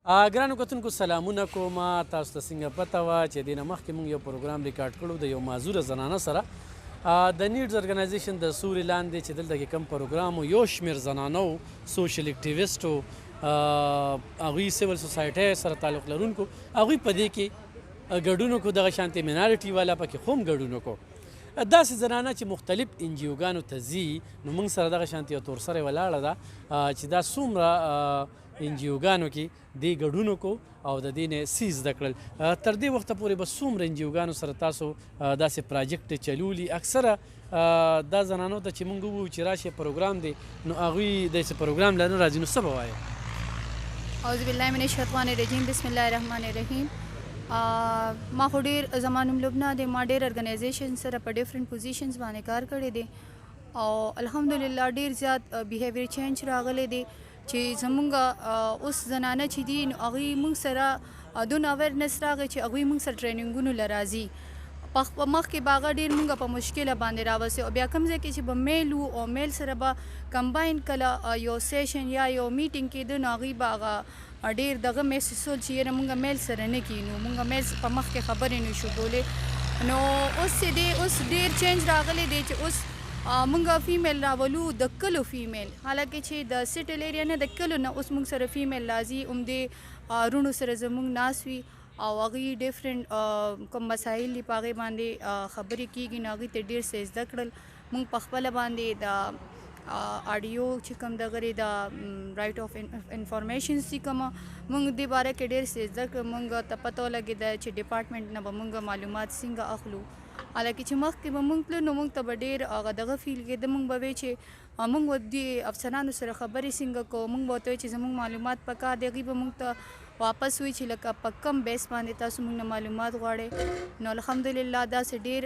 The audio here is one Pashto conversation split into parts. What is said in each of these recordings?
ګرانو کتونکو سلامونه کوم تاسو ته څنګه پته وه چې دې نه مخکې موږ یو پروګرام ریکارډ کړو د یو معذوره زنانه سره د نیډز ارګنایزیشن د سوري لاندې چې دلته کې کوم پروګرام و یو شمېر زنانه و سوشل اکټیویسټ و هغوی سیول سوسایټۍ سره تعلق لرونکو هغوی په دې کې ګډون وکړو دغه شانتې مینارټي والا پکې خو هم ګډون وکړو داسې زنانه چې مختلف انجیوګانو ته ځي نو موږ سره دغه شانتې یو تورسره ولاړه ده چې دا څومره انجیوګانو کې دې ګډون وکړو او د دې نه څه زده کړل تر دې وخته پورې به څومره انجیوګانو سره تاسو داسې پراجیکټ چلولي اکثره دا زنانو ته چې موږ ووایو چې راشئ پروګرام دی نو هغوی داسې پروګرام لا نه راځي نو څه به وایې اعوذ بالله من الشیطان الرجیم بسم الله الرحمن الرحیم ما خو ډېر زما نوم لبنه دی ما ډېر ارګنایزیشن سره په ډفرنټ پوزیشنز باندې کار کړی دی او الحمدلله ډېر زیات بیهیویر چینج راغلی دی چې زمونږ اوس زنانه چې دي نو هغوی موږ سره دونه اویرنس راغی چې هغوی موږ سره ټریننګونو له راځي مخکې به هغه ډېر موږ په مشکله باندې راوستي او بیا کوم ځای کې چې به میل وو او میل سره به کمباین کله یو سیشن یا یو میټینګ کېده نو هغوی به هغه ډېر دغه محسوسول چې یاره موږ میل سره نه کینو موږ میل په مخکې خبرې نه شو کولی نو اوس چې دی اوس ډېر چینج راغلی دی چې اوس موږ فیمیل راولو د کلو فیمیل حالکه چې د سیټل ایریا نه د کلو نه اوس موږ سره فیمیل راځي همدې رونو سره زموږ ناست وي او هغوی ډفرنټ کوم مسایل دي په هغې باندې خبرې کېږي نو هغوی ته ډېر څه زده کړل موږ په خپله باندې د آډیو چې کوم دغه د رایټ اف انفارمیشنز چې کومه موږ دې باره کې ډېر څه زده کړل موږ ته پته ولګېده چې ډپارټمنټ نه به موږ معلومات څنګه اخلو حالکه چې مخکې به موږ تلو نو موږ ته به ډېر هغه دغه فیل کېده موږ به وایو چې موږ به دې افسرانو سره خبرې څنګه کوو موږ به ورته وایو چې زموږ معلومات پکار دی هغوی به موږ ته واپس وایي چې لکه په کم بیس باندې تاسو موږ نه معلومات غواړئ نو الحمدلله داسې ډېر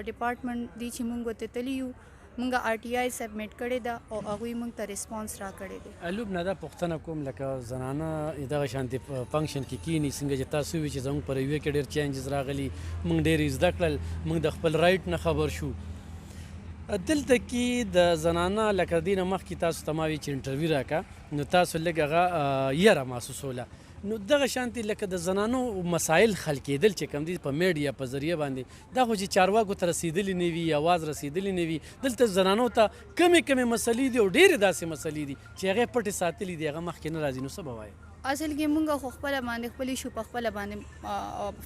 ډپارټمنټ دي چې موږ ورته تللي یو موږ RTI سبمیټ کړې ده او هغوی موږ ته ریسپانس راکړی دی لبنه دا پوښتنه کوم لکه زنانه دغه شانتې فنکشن کې کینی څنګه چې تاسو ووایئ چې زموږ په رویه کې ډېر چینجز راغلي موږ ډېر زده کړل موږ د خپل رایټ نه خبر شو دلته کې د زنانه لکه دې نه مخکې تاسو ته ما وایي چې انټرویو راکړه نو تاسو لږ هغه یره محسوسوله نو دغه شانتې لکه د زنانو مسایل حل کېدل چې کوم دي په میډیا په ذریعه باندې دا خو چې چارواکو ته رسېدلي نه وي اواز رسېدلی نه وي دلته زنانو ته کمې مسلې دي او ډېرې داسې مسلې دي چې هغې پټې ساتلي دي هغه مخکې نه راځي نو څه به وایې اصل کې موږ خو خپله باندې خپلې شو په خپله باندې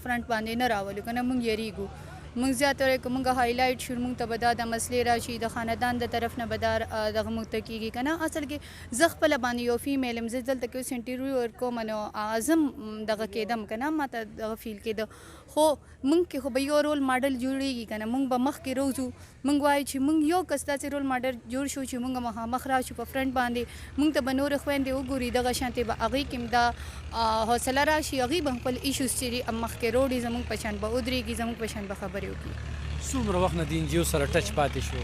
فرنټ باندې نه راولو که نه موږ یریږو موږ زیاتره که موږ هایلایټ شو موږ ته به دا د مسلې راشي د خاندان د طرف نه به دا دغه موږ ته کېږي که نه اصل کې زه خپله باندې یو فیمیل یم زه دلته کې اوس انټرویو ورکوم نو زه هم دغه کېدم که نه ما ته دغه فیل کېده خو موږ کې خو به یو رول ماډل جوړېږي که نه موږ به مخکې روځو موږ وایو چې موږ یو کس داسې رول ماډل جوړ شو چې موږ مخامخ راشو په فرنټ باندې موږ ته به نورې خویندې وګوري دغه شانتې به هغوی کې هم دا حوصله راشي هغوی به خپل ایشوز چې مخکې روړي زموږ په شان به ودرېږي زموږ په شان به خبرې وکړي څومره وخت نه د انجیو سره ټچ پاتې شو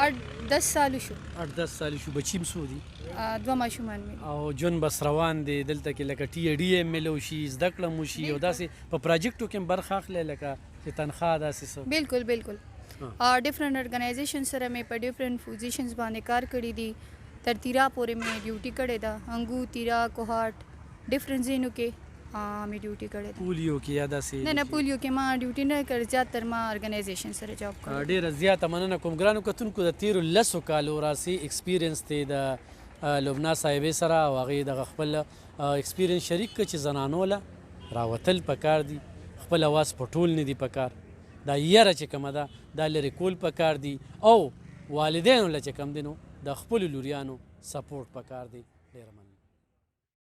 8-10 سالو شو 8-10 سال شو بچي هم څو دي 2 ماشومان مې او ژوند بس روان دی دلته کې لکه TAD ملو شي زده کړه مو شي او داسې په پراجیکټو کې هم برخه اخلئ لکه چې تنخواه داسې څه بالکل ډفرنټ ارګنایزیشن سره مې په ډفرنټ پوزیشنز باندې کار کړی دي تر تیرا پورې مې ډیوټي کړې ده انګو تیرا کوهاټ ډفرنټ ځایونو کې مې ډیوټي کړې ده پولیو کې یا داسې نه پولیو کې ما ډیوټي نه کړې زیاتر ما ارګنایزیشن سره جاب کړی ډېره زیاته مننه کوم ګرانو کتونکو د تیرو 10 کالو راسې ایکسپیرینس دی د لبنه صاحبې سره او هغې دغه خپل ایکسپیرینس شریک کړه چې زنانو له راوتل پکار دي خپل اواز پټول نه دي پکار دا یره چې کومه ده دا لرې کول پکار دي او والدینو له چې کوم دي نو د خپلو لوریانو سپورټ پکار دی ډېره مننه